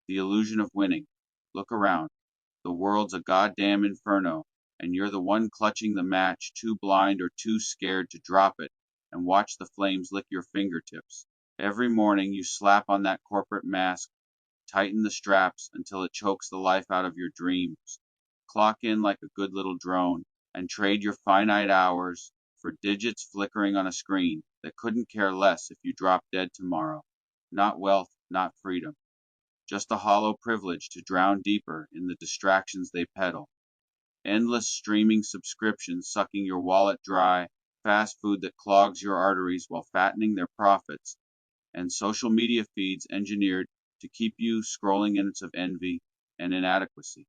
The illusion of winning. Look around. The world's a goddamn inferno, and you're the one clutching the match, too blind or too scared to drop it and watch the flames lick your fingertips. Every morning you slap on that corporate mask, tighten the straps until it chokes the life out of your dreams, clock in like a good little drone, and trade your finite hours for digits flickering on a screen that couldn't care less if you drop dead tomorrow. Not wealth, not freedom. Just a hollow privilege to drown deeper in the distractions they peddle. Endless streaming subscriptions sucking your wallet dry, fast food that clogs your arteries while fattening their profits, and social media feeds engineered to keep you scrolling minutes of envy and inadequacy.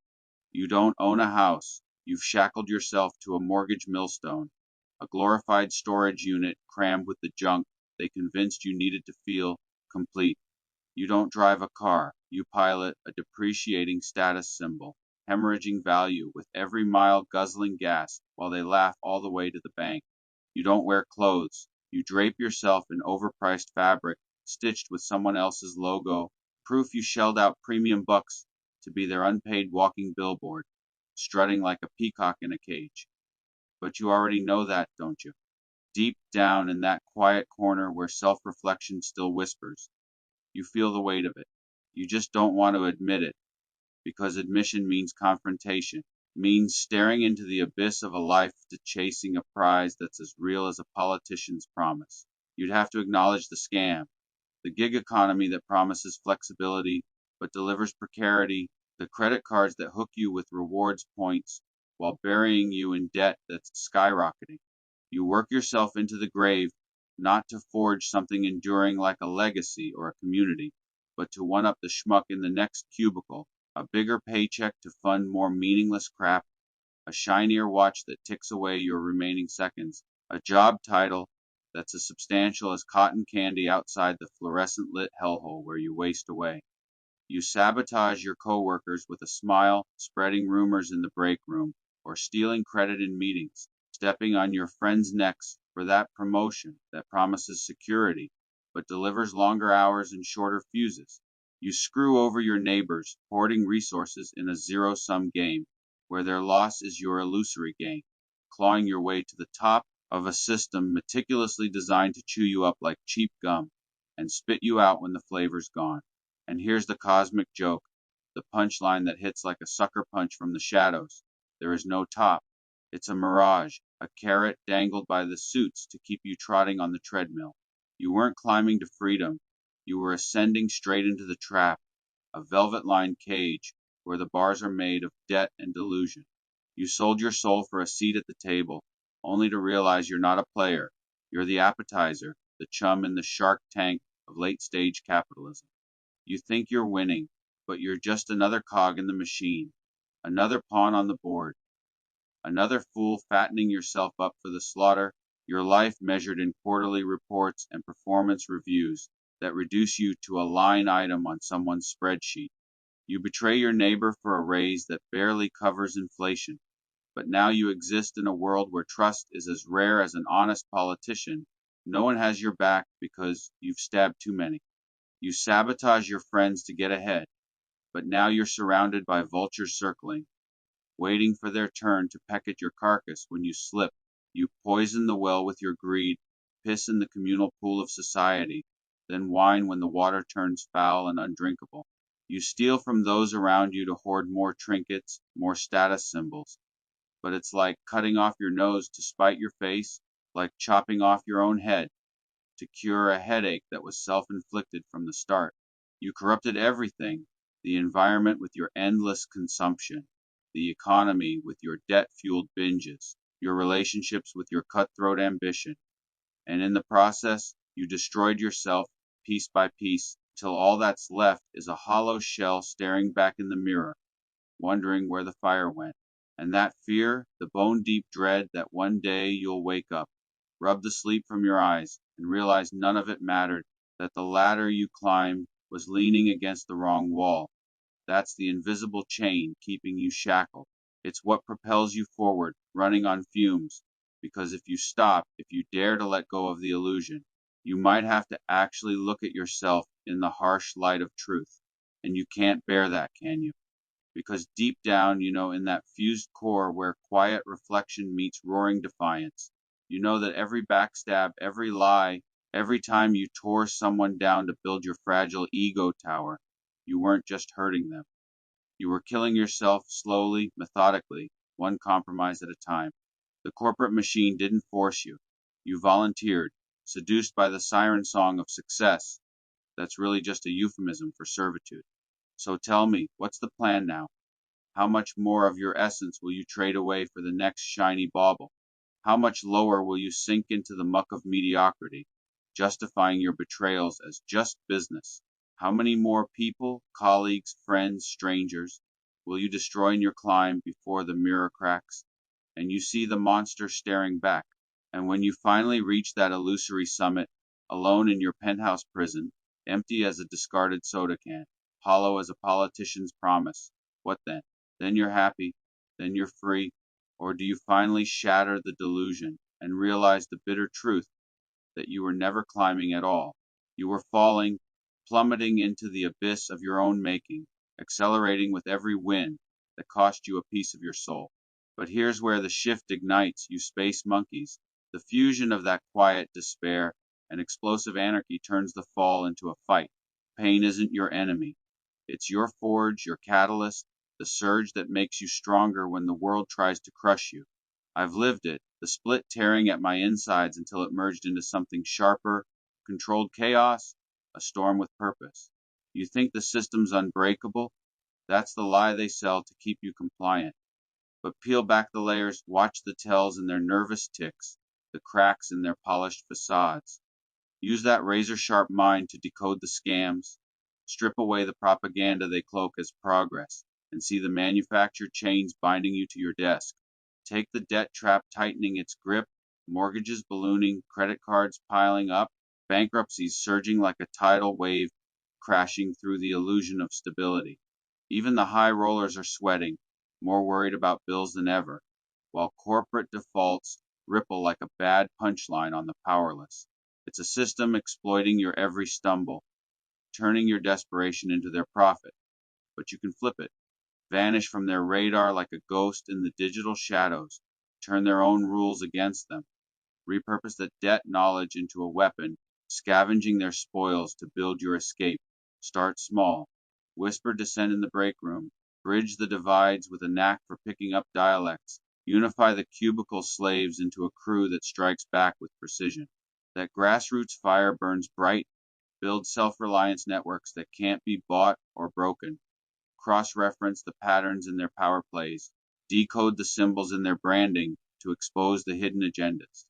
You don't own a house, you've shackled yourself to a mortgage millstone, a glorified storage unit crammed with the junk they convinced you needed to feel complete. You don't drive a car, you pilot a depreciating status symbol, hemorrhaging value with every mile guzzling gas while they laugh all the way to the bank. You don't wear clothes, you drape yourself in overpriced fabric stitched with someone else's logo, proof you shelled out premium bucks to be their unpaid walking billboard, strutting like a peacock in a cage. But you already know that, don't you? Deep down in that quiet corner where self reflection still whispers, you feel the weight of it. You just don't want to admit it, because admission means confrontation, means staring into the abyss of a life to chasing a prize that's as real as a politician's promise. You'd have to acknowledge the scam, the gig economy that promises flexibility but delivers precarity, the credit cards that hook you with rewards points while burying you in debt that's skyrocketing. You work yourself into the grave not to forge something enduring like a legacy or a community, but to one up the schmuck in the next cubicle, a bigger paycheck to fund more meaningless crap, a shinier watch that ticks away your remaining seconds, a job title that's as substantial as cotton candy outside the fluorescent lit hellhole where you waste away. You sabotage your coworkers with a smile, spreading rumors in the break room, or stealing credit in meetings, stepping on your friends' necks for that promotion that promises security but delivers longer hours and shorter fuses. You screw over your neighbors, hoarding resources in a zero sum game where their loss is your illusory gain, clawing your way to the top of a system meticulously designed to chew you up like cheap gum and spit you out when the flavor's gone. And here's the cosmic joke, the punchline that hits like a sucker punch from the shadows. There is no top. It's a mirage, a carrot dangled by the suits to keep you trotting on the treadmill. You weren't climbing to freedom. You were ascending straight into the trap, a velvet lined cage where the bars are made of debt and delusion. You sold your soul for a seat at the table, only to realize you're not a player. You're the appetizer, the chum in the shark tank of late stage capitalism. You think you're winning, but you're just another cog in the machine, another pawn on the board, another fool fattening yourself up for the slaughter, your life measured in quarterly reports and performance reviews that reduce you to a line item on someone's spreadsheet. You betray your neighbor for a raise that barely covers inflation, but now you exist in a world where trust is as rare as an honest politician. No one has your back because you've stabbed too many. You sabotage your friends to get ahead, but now you're surrounded by vultures circling, waiting for their turn to peck at your carcass when you slip. You poison the well with your greed, piss in the communal pool of society, then whine when the water turns foul and undrinkable. You steal from those around you to hoard more trinkets, more status symbols. But it's like cutting off your nose to spite your face, like chopping off your own head to cure a headache that was self inflicted from the start. You corrupted everything, the environment with your endless consumption, the economy with your debt fueled binges, your relationships with your cutthroat ambition, and in the process, you destroyed yourself piece by piece till all that's left is a hollow shell staring back in the mirror, wondering where the fire went. And that fear, the bone deep dread that one day you'll wake up, rub the sleep from your eyes, and realize none of it mattered, that the ladder you climbed was leaning against the wrong wall. That's the invisible chain keeping you shackled. It's what propels you forward, running on fumes, because if you stop, if you dare to let go of the illusion, you might have to actually look at yourself in the harsh light of truth. And you can't bear that, can you? Because deep down, in that fused core where quiet reflection meets roaring defiance, you know that every backstab, every lie, every time you tore someone down to build your fragile ego tower, you weren't just hurting them. You were killing yourself slowly, methodically, one compromise at a time. The corporate machine didn't force you. You volunteered, seduced by the siren song of success. That's really just a euphemism for servitude. So tell me, what's the plan now? How much more of your essence will you trade away for the next shiny bauble? How much lower will you sink into the muck of mediocrity, justifying your betrayals as just business? How many more people, colleagues, friends, strangers, will you destroy in your climb before the mirror cracks, and you see the monster staring back? And when you finally reach that illusory summit, alone in your penthouse prison, empty as a discarded soda can, hollow as a politician's promise, what then? Then you're happy, then you're free, or do you finally shatter the delusion and realize the bitter truth that you were never climbing at all? You were falling, plummeting into the abyss of your own making, accelerating with every wind that cost you a piece of your soul. But here's where the shift ignites, you space monkeys. The fusion of that quiet despair and explosive anarchy turns the fall into a fight. Pain isn't your enemy. It's your forge, your catalyst, the surge that makes you stronger when the world tries to crush you. I've lived it, the split tearing at my insides until it merged into something sharper, controlled chaos, a storm with purpose. You think the system's unbreakable? That's the lie they sell to keep you compliant. But peel back the layers, watch the tells in their nervous ticks, the cracks in their polished facades. Use that razor sharp mind to decode the scams, strip away the propaganda they cloak as progress, and see the manufactured chains binding you to your desk. Take the debt trap tightening its grip, mortgages ballooning, credit cards piling up, bankruptcies surging like a tidal wave crashing through the illusion of stability. Even the high rollers are sweating, more worried about bills than ever, while corporate defaults ripple like a bad punchline on the powerless. It's a system exploiting your every stumble, turning your desperation into their profit. But you can flip it, vanish from their radar like a ghost in the digital shadows, turn their own rules against them, repurpose the debt knowledge into a weapon, scavenging their spoils to build your escape. Start small, whisper dissent in the break room, bridge the divides with a knack for picking up dialects, unify the cubicle slaves into a crew that strikes back with precision. That grassroots fire burns bright, build self-reliance networks that can't be bought or broken, cross-reference the patterns in their power plays, decode the symbols in their branding to expose the hidden agendas.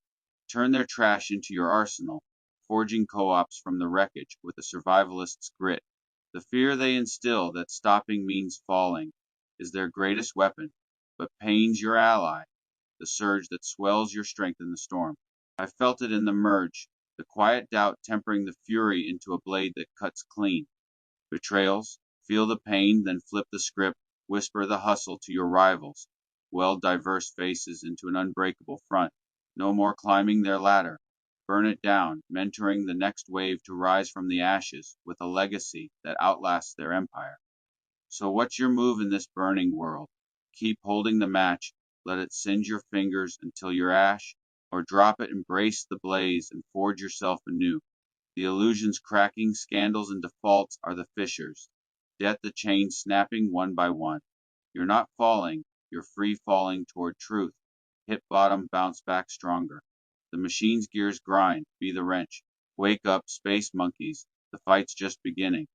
Turn their trash into your arsenal, forging co-ops from the wreckage with a survivalist's grit. The fear they instill that stopping means falling is their greatest weapon, but pain's your ally, the surge that swells your strength in the storm. I felt it in the merge, the quiet doubt tempering the fury into a blade that cuts clean. Betrayals, feel the pain, then flip the script, whisper the hustle to your rivals, weld diverse faces into an unbreakable front. No more climbing their ladder. Burn it down, mentoring the next wave to rise from the ashes with a legacy that outlasts their empire. So what's your move in this burning world? Keep holding the match, let it singe your fingers until you're ash, or drop it, embrace the blaze, and forge yourself anew. The illusions cracking, scandals and defaults are the fissures. Debt the chains snapping one by one. You're not falling, you're free falling toward truth. Hit bottom, bounce back stronger. The machine's gears grind, be the wrench. Wake up, space monkeys. The fight's just beginning.